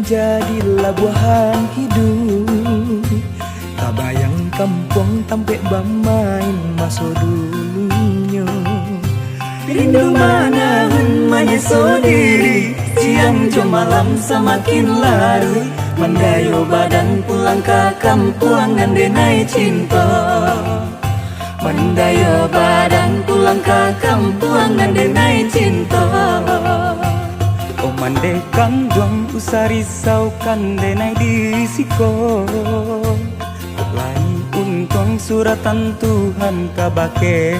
jadilah buahan hidup. Tak bayang kampung tampek bermain masa dulunya. Rindu mana menyesu diri, siang jam malam semakin larut. Mendayo badan pulang ke kampung ngandenai cinta. Mendayo badan pulang ke kampung ngandenai cinta. Oh mande kandung usah risau kandenai disiko. Lain untung suratan Tuhan kabake.